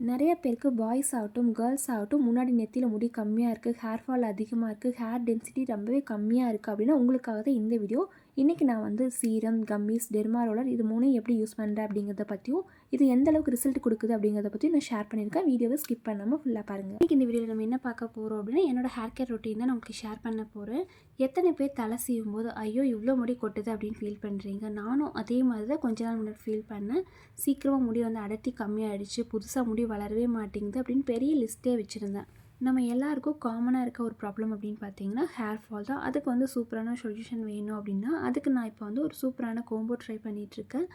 நிறைய பேருக்கு பாய்ஸ் ஆகட்டும் கேர்ள்ஸ் ஆகட்டும் முன்னாடி நெத்தியில் முடி கம்மியாக இருக்குது, ஹேர் ஃபால் அதிகமாக இருக்குது, ஹேர் டென்சிட்டி ரொம்பவே கம்மியாக இருக்குது அப்படின்னா உங்களுக்காக தான் இந்த வீடியோ. இன்றைக்கி நான் வந்து சீரம், கம்மிஸ், டெர்மா ரோலர் இது மூணையும் எப்படி யூஸ் பண்ணுறேன் அப்படிங்கிறத பற்றியும் இது எந்த அளவுக்கு ரிசல்ட் கொடுக்குது அப்படிங்கிறத பற்றியும் நான் ஷேர் பண்ணியிருக்கேன். வீடியோவை ஸ்கிப் பண்ணாமல் ஃபுல்லாக பாருங்கள். இன்றைக்கி இந்த வீடியோவில் நம்ம என்ன பார்க்க போகிறோம் அப்படின்னா என்னோட ஹேர் கேர் ரொட்டீன் தான் நான் உங்களுக்கு ஷேர் பண்ண போகிறேன். எத்தனை பேர் தலை சீவும் போது ஐயோ இவ்வளோ முடி கொட்டுது அப்படின்னு ஃபீல் பண்ணுறீங்க? நானும் அதே மாதிரி தான் கொஞ்ச நாள் முன்னாடி ஃபீல் பண்ணேன். சீக்கிரமாக முடி வந்து அடர்த்தி கம்மியாகிடுச்சு, புதுசாக முடி வளரவே மாட்டேங்குது அப்படின்னு பெரிய லிஸ்ட்டே வச்சுருந்தேன். நம்ம எல்லாருக்கும் காமனாக இருக்க ஒரு ப்ராப்ளம் அப்படின்னு பார்த்தீங்கன்னா ஹேர் ஃபால் தான். அதுக்கு வந்து சூப்பரான சொல்யூஷன் வேணும் அப்படின்னா அதுக்கு நான் இப்போ வந்து ஒரு சூப்பரான கோம்போ ட்ரை பண்ணிகிட்ருக்கேன்.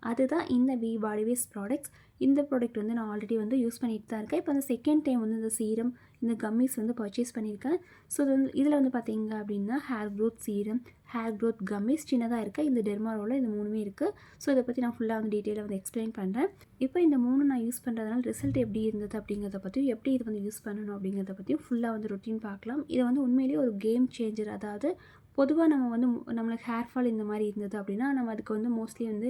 அதுதான் இந்த பாடிவைஸ் ப்ராடக்ட்ஸ். இந்த ப்ராடக்ட் வந்து நான் ஆல்ரெடி வந்து யூஸ் பண்ணிட்டு தான் இருக்கேன். இப்போ அந்த செகண்ட் டைம் வந்து இந்த சீரம், இந்த கம்மிஸ் வந்து பர்ச்சேஸ் பண்ணியிருக்கேன். ஸோ இதில் வந்து பார்த்தீங்க அப்படின்னா hair growth serum, hair growth gummies சின்னதாக இருக்குது, இந்த டெர்மா ரோலர், இந்த மூணுமே இருக்குது. ஸோ இதை பற்றி நான் ஃபுல்லாக வந்து டீட்டெயிலாக வந்து எக்ஸ்பிளைன் பண்ணுறேன். இப்போ இந்த மூணு நான் யூஸ் பண்ணுறதுனால ரிசல்ட் எப்படி இருந்தது அப்படிங்கிறத பற்றியும், எப்படி இது வந்து யூஸ் பண்ணணும் அப்படிங்கிறத பற்றியும் ஃபுல்லாக வந்து ரொட்டீன் பார்க்கலாம். இதை வந்து உண்மையிலேயே ஒரு கேம் சேஞ்சர். அதாவது பொதுவாக நம்ம வந்து நம்மளுக்கு ஹேர் ஃபால் இந்த மாதிரி இருந்தது அப்படின்னா நம்ம அதுக்கு வந்து மோஸ்ட்லி வந்து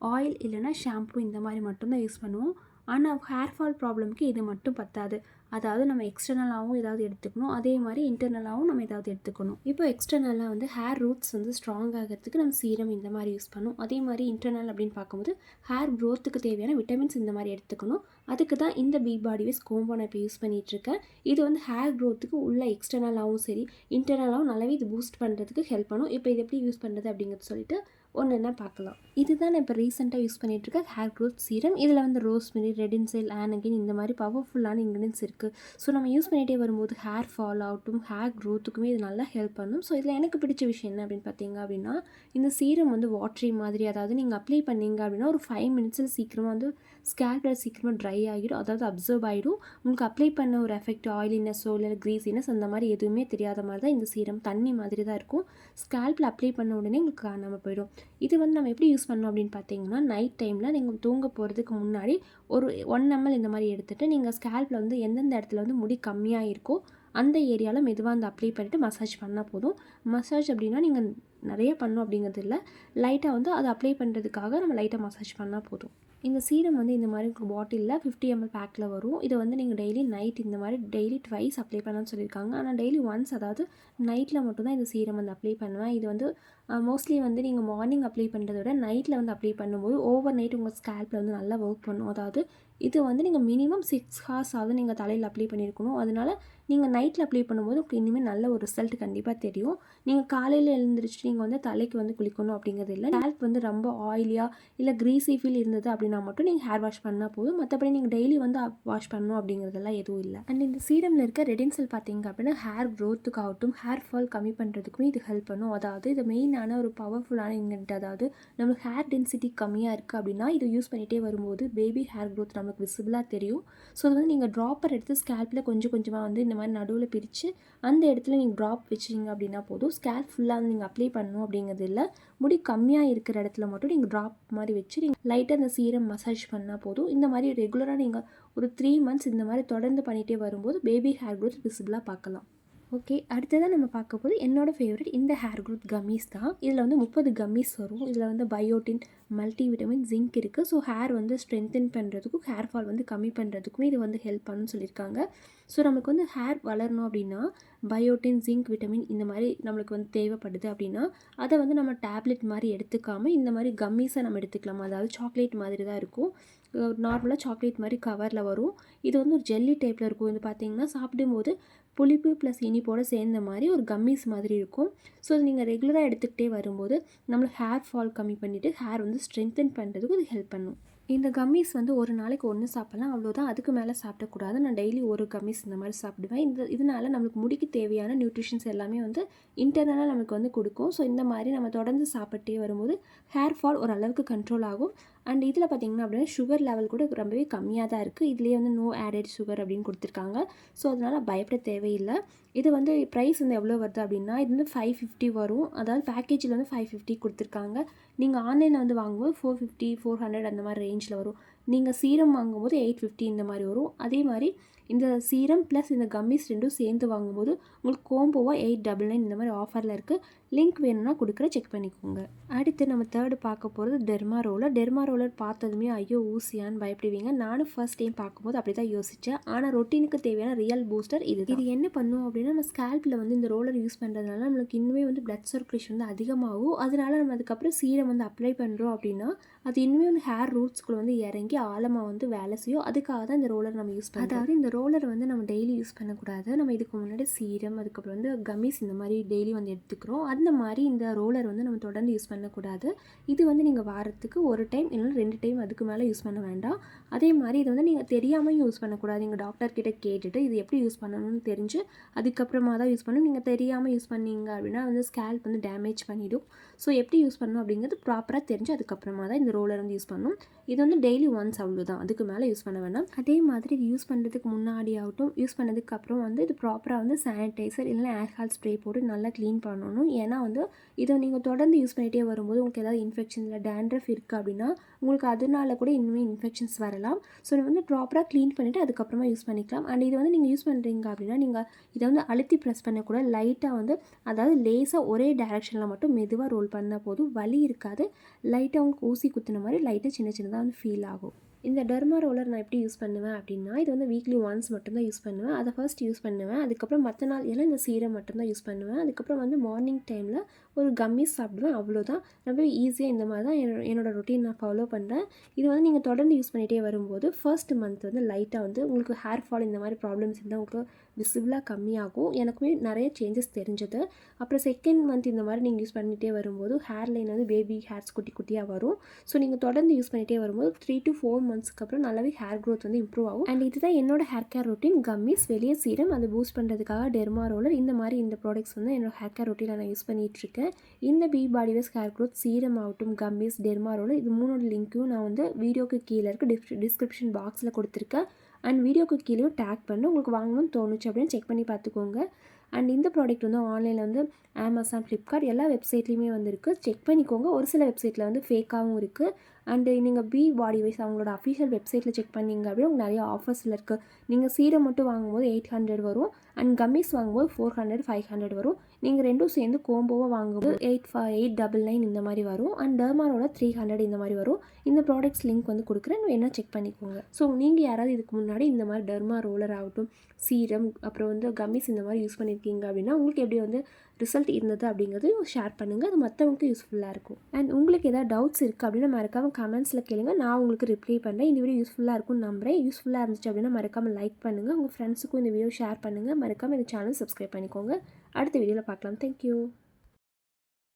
ஆயில் இல்லைனா ஷாம்பு இந்த மாதிரி மட்டும்தான் யூஸ் பண்ணுவோம். ஆனால் ஹேர் ஃபால் ப்ராப்ளம்க்கு இது மட்டும் பத்தாது. அதாவது நம்ம எக்ஸ்டர்னலாகவும் ஏதாவது எடுத்துக்கணும், அதே மாதிரி இன்டர்னலாகவும் நம்ம ஏதாவது எடுத்துக்கணும். இப்போ எக்ஸ்டர்னலாக வந்து ஹேர் ரூட்ஸ் வந்து ஸ்ட்ராங் ஆகிறதுக்கு நம்ம சீரம் இந்த மாதிரி யூஸ் பண்ணணும். அதே மாதிரி இன்டர்னல் அப்படின்னு பார்க்கும்போது ஹேர் க்ரோத்துக்கு தேவையான விட்டமின்ஸ் இந்த மாதிரி எடுத்துக்கணும். அதுக்கு தான் இந்த பாடிவைஸ் கோம்போ நான் இப்போ யூஸ் பண்ணிகிட்ருக்கேன். இது வந்து ஹேர் க்ரோத்துக்கு உள்ள எக்ஸ்டர்னலாகவும் சரி இன்டர்னலாகவும் நல்லாவே இது பூஸ்ட் பண்ணுறதுக்கு ஹெல்ப் பண்ணும். இப்போ இது எப்படி யூஸ் பண்ணுறது அப்படிங்கிறது சொல்லிட்டு ஒன்று என்ன பார்க்கலாம். இதுதான் நான் இப்போ ரீசெண்டாக யூஸ் பண்ணிகிட்ருக்கேன் ஹேர் க்ரோத் சீரம். இதில் வந்து ரோஸ்மெரி, ரெடின்சைல், ஆனகின் இந்த மாதிரி பவர்ஃபுல்லான இன்க்ரீடியன்ஸ் இருக்குது. ஸோ நம்ம யூஸ் பண்ணிகிட்டே வரும்போது ஹேர் ஃபால் ஆகட்டும், ஹேர் க்ரோத்துக்குமே இது நல்லா ஹெல்ப் பண்ணும். ஸோ இதில் எனக்கு பிடிச்ச விஷயம் என்ன அப்படின்னு பார்த்தீங்க அப்படின்னா இந்த சீரம் வந்து வாட்ரி மாதிரி, அதாவது நீங்கள் அப்ளை பண்ணிங்க அப்படின்னா ஒரு 5 மினிட்ஸில் சீக்கிரமாக வந்து ஸ்கேல்பில் சீக்கிரமாக ட்ரை ஆகிடும், அதாவது அப்சர்வ் ஆகிடும். உங்களுக்கு அப்ளை பண்ண ஒரு எஃபெக்ட் ஆயிலினஸோ இல்லை க்ரீஸினஸ் அந்த மாதிரி எதுவுமே தெரியாத மாதிரி தான் இந்த சீரம். தண்ணி மாதிரி தான் இருக்கும். ஸ்கேல்பில் அப்ளை பண்ண உடனே உங்களுக்கு காணாமல் போயிடும். இது வந்து நம்ம எப்படி யூஸ் பண்ணணும் அப்படின்னு பார்த்தீங்கன்னா நைட் டைமில் நீங்கள் தூங்க போகிறதுக்கு முன்னாடி ஒரு 1 ml இந்த மாதிரி எடுத்துகிட்டு நீங்கள் ஸ்கேல்பில் வந்து எந்தெந்த இடத்துல வந்து முடி கம்மியாக இருக்கோ அந்த ஏரியாவில் மெதுவாக வந்து அப்ளை பண்ணிவிட்டு மசாஜ் பண்ணால் போதும். மசாஜ் அப்படின்னா நீங்கள் நிறைய பண்ணணும் அப்படிங்கிறது இல்லை, லைட்டாக வந்து அதை அப்ளை பண்ணுறதுக்காக நம்ம லைட்டாக மசாஜ் பண்ணால் போதும். இந்த சீரம் வந்து இந்த மாதிரி பாட்டிலில் 50 ml பேக்கில் வரும். இதை வந்து நீங்கள் டெய்லி நைட் இந்த மாதிரி டெய்லி ட்வைஸ் அப்ளை பண்ணணும்னு சொல்லியிருக்காங்க. ஆனால் டெய்லி ஒன்ஸ், அதாவது நைட்டில் மட்டும்தான் இந்த சீரம் வந்து அப்ளை பண்ணுவேன். இது வந்து மோஸ்ட்லி வந்து நீங்கள் மார்னிங் அப்ளை பண்ணுறத விட நைட்டில் வந்து அப்ளை பண்ணும்போது ஓவர் நைட் உங்கள் ஸ்கேல்பில் வந்து நல்லா ஒர்க் பண்ணும். அதாவது இது வந்து நீங்கள் மினிமம் 6 hours ஆகுது நீங்கள் தலையில் அப்ளை பண்ணியிருக்கணும். அதனால் நீங்கள் நைட்டில் அப்ளை பண்ணும்போது உங்களுக்கு இனிமேல் நல்ல ஒரு ரிசல்ட் கண்டிப்பாக தெரியும். நீங்கள் காலையில் எழுந்திரிச்சு நீங்கள் வந்து தலைக்கு வந்து குளிக்கணும் அப்படிங்கிறது இல்லை. ஸ்கேல்ப் வந்து ரொம்ப ஆயிலியாக இல்லை க்ரீஸி ஃபீல் இருந்தது அப்படின்னா மட்டும் நீங்கள் ஹேர் வாஷ் பண்ணால் போதும். மற்றபடி நீங்கள் டெய்லி வந்து வாஷ் பண்ணணும் அப்படிங்கிறதெல்லாம் எதுவும் இல்லை. அண்ட் இந்த சீரமில் இருக்க ரெடின்சல் பார்த்தீங்க அப்படின்னா ஹேர் க்ரோத்துக்காகட்டும் ஹேர் ஃபால் கம்மி பண்ணுறதுக்குமே இது ஹெல்ப் பண்ணும். அதாவது இது மெயினான ஒரு பவர்ஃபுல்லான இன்கிரிடியன்ட். அதாவது நம்மளுக்கு ஹேர் டென்சிட்டி கம்மியாக இருக்குது அப்படின்னா இது யூஸ் பண்ணிகிட்டே வரும்போது பேபி ஹேர் க்ரோத் நமக்கு விசிபிளாக தெரியும். ஸோ அது வந்து நீங்கள் ட்ராப்பர் எடுத்து ஸ்கேல்பில் கொஞ்சம் கொஞ்சமாக வந்து இந்த மாதிரி நடுவில் பிரித்து அந்த இடத்துல நீங்கள் ட்ராப் வச்சிங்க அப்படின்னா போதும். ஸ்கேல்ப் ஃபுல்லாக வந்து நீங்கள் அப்ளை பண்ணணும் அப்படிங்கிறது இல்லை. முடி கம்மியாக இருக்கிற இடத்துல மட்டும் நீங்கள் ட்ராப் மாதிரி வச்சு நீங்கள் லைட்டாக அந்த சீரம் மசாஜ் பண்ணால் போதும். இந்த மாதிரி ரெகுலராக நீங்கள் ஒரு 3 months இந்த மாதிரி தொடர்ந்து பண்ணிகிட்டே வரும்போது பேபி ஹேர் க்ரோத் விசிபிளாக பார்க்கலாம். ஓகே, அடுத்ததான் நம்ம பார்க்க போது என்னோடய ஃபேவரட் இந்த ஹேர் க்ரோத் கம்மிஸ் தான். இதில் வந்து 30 கம்மிஸ் வரும். இதில் வந்து பயோட்டின், மல்டி விட்டமின், ஜிங்க் இருக்குது. ஸோ ஹேர் வந்து ஸ்ட்ரென்தன் பண்ணுறதுக்கும் ஹேர் ஃபால் வந்து கம்மி பண்ணுறதுக்குமே இது வந்து ஹெல்ப் பண்ணுன்னு சொல்லியிருக்காங்க. ஸோ நமக்கு வந்து ஹேர் வளரணும் அப்படின்னா பயோட்டின், ஜிங்க், விட்டமின் இந்த மாதிரி நம்மளுக்கு வந்து தேவைப்படுது அப்படின்னா அதை வந்து நம்ம டேப்லெட் மாதிரி எடுத்துக்காமல் இந்த மாதிரி கம்மிஸை நம்ம எடுத்துக்கலாம். அதாவது சாக்லேட் மாதிரி தான் இருக்கும். நார்மலாக சாக்லேட் மாதிரி கவரில் வரும். இது வந்து ஒரு ஜெல்லி டைப்பில் இருக்கும். இது பார்த்திங்கன்னா சாப்பிடும்போது புளிப்பு ப்ளஸ் இனிப்போடு சேர்ந்த மாதிரி ஒரு கம்மிஸ் மாதிரி இருக்கும். ஸோ அது நீங்கள் ரெகுலராக எடுத்துக்கிட்டே வரும்போது நம்மளுக்கு ஹேர் ஃபால் கம்மி பண்ணிவிட்டு ஹேர் வந்து ஸ்ட்ரென்தன் பண்ணுறதுக்கு இது ஹெல்ப் பண்ணும். இந்த கம்மிஸ் வந்து ஒரு நாளைக்கு 1 சாப்பிட்லாம், அவ்வளோதான். அதுக்கு மேலே சாப்பிடக்கூடாது. நான் டெய்லி ஒரு கம்மிஸ் இந்த மாதிரி சாப்பிடுவேன். இதனால் நம்மளுக்கு முடிக்கு தேவையான நியூட்ரிஷன்ஸ் எல்லாமே வந்து இன்டர்னலாக நமக்கு வந்து கொடுக்கும். ஸோ இந்த மாதிரி நம்ம தொடர்ந்து சாப்பிட்டே வரும்போது ஹேர் ஃபால் ஓரளவுக்கு கண்ட்ரோல் ஆகும். அண்ட் இதில் பார்த்திங்கன்னா அப்படின்னா சுகர் லெவல் கூட ரொம்பவே கம்மியாக தான் இருக்குது. இதுலேயே வந்து நோ ஆடட் சுகர் அப்படின்னு கொடுத்துருக்காங்க. ஸோ அதனால் பயப்பட தேவையில்லை. இது வந்து ப்ரைஸ் வந்து எவ்வளோ வருது அப்படின்னா இது வந்து 550 வரும். அதாவது பேக்கேஜில் வந்து 550 கொடுத்துருக்காங்க. நீங்கள் ஆன்லைனில் வந்து வாங்கும்போது 450, 400 அந்த மாதிரி ரேஞ்சில் வரும். நீங்கள் சீரம் வாங்கும்போது 850 இந்த மாதிரி வரும். அதே மாதிரி இந்த சீரம் ப்ளஸ் இந்த கம்மிஸ் ரெண்டும் சேர்ந்து வாங்கும்போது உங்களுக்கு கோம்போவாக 899 இந்த மாதிரி ஆஃபரில் இருக்குது. லிங்க் வேணும்னா கொடுக்குறேன், செக் பண்ணிக்கோங்க. அடுத்து நம்ம தேர்டு பார்க்க போகிறது டெர்மா ரோலர். டெர்மா ரோலர் பார்த்ததுமே ஐயோ ஊசியான்னு பயப்படுவீங்க. நானும் ஃபர்ஸ்ட் டைம் பார்க்கும்போது அப்படி தான் யோசித்தேன். ஆனால் ரொட்டீனுக்கு தேவையான ரியல் பூஸ்டர் இது என்ன பண்ணும் அப்படின்னா, நம்ம ஸ்கேல்பில் வந்து இந்த ரோலர் யூஸ் பண்ணுறதுனால நம்மளுக்கு இன்னுமே வந்து பிளட் சர்க்குலேஷன் வந்து அதிகமாகும். அதனால நம்ம அதுக்கப்புறம் சீரம் வந்து அப்ளை பண்ணுறோம் அப்படின்னா அது இன்னுமே வந்து ஹேர் ரூட்ஸ்குள்ளே வந்து இறங்கி ஆழமாக வந்து வேலை செய்யும். அதுக்காக தான் இந்த ரோலர் நம்ம யூஸ் பண்ணுறோம். அதாவது இந்த ரோலர் வந்து நம்ம டெய்லி யூஸ் பண்ணக்கூடாது. நம்ம இதுக்கு முன்னாடி சீரம், அதுக்கப்புறம் வந்து கம்மிஸ் இந்த மாதிரி டெய்லி வந்து எடுத்துக்கிறோம். அந்த மாதிரி இந்த ரோலர் வந்து நம்ம தொடர்ந்து யூஸ் பண்ணக்கூடாது. இது வந்து நீங்கள் வாரத்துக்கு ஒரு டைம் இல்லைன்னா 2 டைம் அதுக்கு மேலே யூஸ் பண்ண வேண்டாம். அதே மாதிரி இது வந்து நீங்கள் தெரியாமல் யூஸ் பண்ணக்கூடாது. நீங்கள் டாக்டர்கிட்ட கேட்டுட்டு இது எப்படி யூஸ் பண்ணணும்னு தெரிஞ்சு அதுக்கப்புறமா தான் யூஸ் பண்ணணும். நீங்கள் தெரியாமல் யூஸ் பண்ணீங்க அப்படின்னா வந்து ஸ்கேல்ப் வந்து டேமேஜ் பண்ணிவிடும். ஸோ எப்படி யூஸ் பண்ணணும் அப்படிங்கிறது ப்ராப்பராக தெரிஞ்சு அதுக்கப்புறமா தான் இந்த ரோலர் வந்து யூஸ் பண்ணணும். இது வந்து டெய்லி ஒன்ஸ் அவ்வளோதான், அதுக்கு மேலே யூஸ் பண்ண வேண்டாம். அதே மாதிரி இது யூஸ் பண்ணுறதுக்கு முன்னாடி ஆகட்டும், யூஸ் பண்ணதுக்கு அப்புறம் வந்து இது ப்ராப்பராக வந்து சானிடைசர் இல்லைன்னா ஆல்கஹால் ஸ்ப்ரே போட்டு நல்லா க்ளீன் பண்ணணும். ஏன்னா வந்து இதை நீங்கள் தொடர்ந்து யூஸ் பண்ணிகிட்டே வரும்போது உங்களுக்கு ஏதாவது இன்ஃபெக்ஷன் இல்லை டேண்ட்ரஃப் இருக்குது அப்படின்னா உங்களுக்கு அதனால கூட இன்னுமே இன்ஃபெக்ஷன்ஸ் வரலாம். ஸோ இது வந்து ப்ராப்பராக க்ளீன் பண்ணிவிட்டு அதுக்கப்புறமா யூஸ் பண்ணிக்கலாம். அண்ட் இது வந்து நீங்கள் யூஸ் பண்ணுறீங்க அப்படின்னா நீங்கள் இதை வந்து அழுத்தி ப்ரெஸ் பண்ணக்கூட, லைட்டாக வந்து அதாவது லேசாக ஒரே டைரெக்ஷனில் மட்டும் மெதுவாக ரோல் பண்ணால் போதும். வலி இருக்காது. லைட்டாக உங்களுக்கு ஊசி குத்துன மாதிரி லைட்டாக சின்ன சின்னதாக வந்து ஃபீல் ஆகும். இந்த டெர்மா ரோலர் நான் எப்படி யூஸ் பண்ணுவேன் அப்படின்னா, இது வந்து வீக்லி ஒன்ஸ் மட்டும்தான் யூஸ் பண்ணுவேன். அதை ஃபர்ஸ்ட் யூஸ் பண்ணுவேன். அதுக்கப்புறம் மற்ற நாள் எல்லாம் இந்த சீரம் மட்டும்தான் யூஸ் பண்ணுவேன். அதுக்கப்புறம் வந்து மார்னிங் டைமில் ஒரு கம்மிஸ் சாப்பிடுவேன், அவ்வளோதான். ரொம்ப ஈஸியாக இந்த மாதிரி தான் என்னோடய ரொட்டீன் நான் ஃபாலோ பண்ணுறேன். இது வந்து நீங்கள் தொடர்ந்து யூஸ் பண்ணிகிட்டே வரும்போது ஃபர்ஸ்ட் மந்த் வந்து லைட்டாக வந்து உங்களுக்கு ஹேர் ஃபால் இந்த மாதிரி ப்ராப்ளம்ஸ் இருந்தால் உங்களுக்கு விசிபிளாக கம்மியாகும். எனக்குமே நிறைய சேஞ்சஸ் தெரிஞ்சது. அப்புறம் செகண்ட் மந்த் இந்த மாதிரி நீங்கள் யூஸ் பண்ணிகிட்டே வரும்போது ஹேர் லைன் வந்து பேபி ஹேர்ஸ் குட்டி குட்டியாக வரும். ஸோ நீங்கள் தொடர்ந்து யூஸ் பண்ணிகிட்டே வரும்போது 3 to 4 மந்த்ஸ்க்கு அப்புறம் நல்லாவே ஹேர் க்ரோத் வந்து இம்ப்ரூவ் ஆகும். அண்ட் இதுதான் என்னோட ஹேர் கேர் ரொட்டீன். கம்மிஸ், வெளியே சீரம், அதை பூஸ்ட் பண்ணுறதுக்காக டெர்மா ரோலர், இந்த மாதிரி இந்த ப்ராடக்ட்ஸ் வந்து என்னோட ஹேர் கேர் ரொட்டீனில் நான் யூஸ் பண்ணிகிட்ருக்கேன். இந்த பாடிவைஸ் ஹேர் க்ரோத் சீரம் ஆகட்டும், கம்மிஸ், டெர்மா ரோலர், இது மூணோட லிங்க்கும் நான் வந்து வீடியோக்கு கீழே இருக்க டிஸ்கிரிப்ஷன் பாக்ஸில் கொடுத்துருக்கேன். அண்ட் வீடியோக்கு கீழேயும் டேக் பண்ணி உங்களுக்கு வாங்கணும்னு தோணுச்சு அப்படின்னு செக் பண்ணி பார்த்துக்கோங்க. அண்ட் இந்த ப்ராடக்ட் வந்து ஆன்லைனில் வந்து அமேசான், ஃப்ளிப்கார்ட் எல்லா வெப்சைட்லேயுமே வந்து இருக்குது, செக் பண்ணிக்கோங்க. ஒரு சில வெப்சைட்டில் வந்து ஃபேக்காகவும் இருக்குது. அண்டு நீங்கள் பாடிவைஸ் அவங்களோட அஃபிஷியல் வெப்சைட்டில் செக் பண்ணிங்க அப்படின்னா உங்களுக்கு நிறைய ஆஃபர்ஸில் இருக்குது. நீங்கள் சீரம் மட்டும் வாங்கும்போது 800 வரும். அண்ட் கம்மிஸ் வாங்கும்போது 400, 500 வரும். நீங்கள் ரெண்டும் சேர்ந்து கோம்போவாக வாங்கும்போது 899 இந்த மாதிரி வரும். அண்ட் டெர்மாரோட 300 இந்த மாதிரி வரும். இந்த ப்ராடக்ட்ஸ் லிங்க் வந்து கொடுக்குறேன், வேணால் செக் பண்ணிக்கோங்க. ஸோ நீங்கள் யாராவது இதுக்கு முன்னாடி இந்த மாதிரி டெர்மா ரோலர் ஆகட்டும், சீரம், அப்புறம் வந்து கம்மிஸ் இந்த மாதிரி யூஸ் பண்ணியிருக்கீங்க அப்படின்னா உங்களுக்கு எப்படி வந்து ரிசல்ட் இருந்தது அப்படிங்கிறதையும் ஷேர் பண்ணுங்கள். அது மற்றவங்களுக்கு யூஸ்ஃபுல்லாக இருக்கும். அண்ட் உங்களுக்கு ஏதாவது டவுட்ஸ் இருக்குது அப்படின்னா மறக்காமல் கமெண்ட்ஸில் கேளுங்க, நான் உங்களுக்கு ரிப்ளை பண்ணுறேன். இந்த வீடியோ யூஸ்ஃபுல்லாக இருக்கும்னு நம்புறேன். யூஸ்ஃபுல்லாக இருந்துச்சு அப்படின்னா மறக்காமல் லைக் பண்ணுங்கள். உங்கள் ஃப்ரெண்ட்ஸுக்கும் இந்த வீடியோ ஷேர் பண்ணுங்கள். மறக்காமல் இந்த சேனல் சப்ஸ்கிரைப் பண்ணிக்கோங்க. அடுத்த வீடியோவில் பார்க்கலாம். தேங்க்யூ.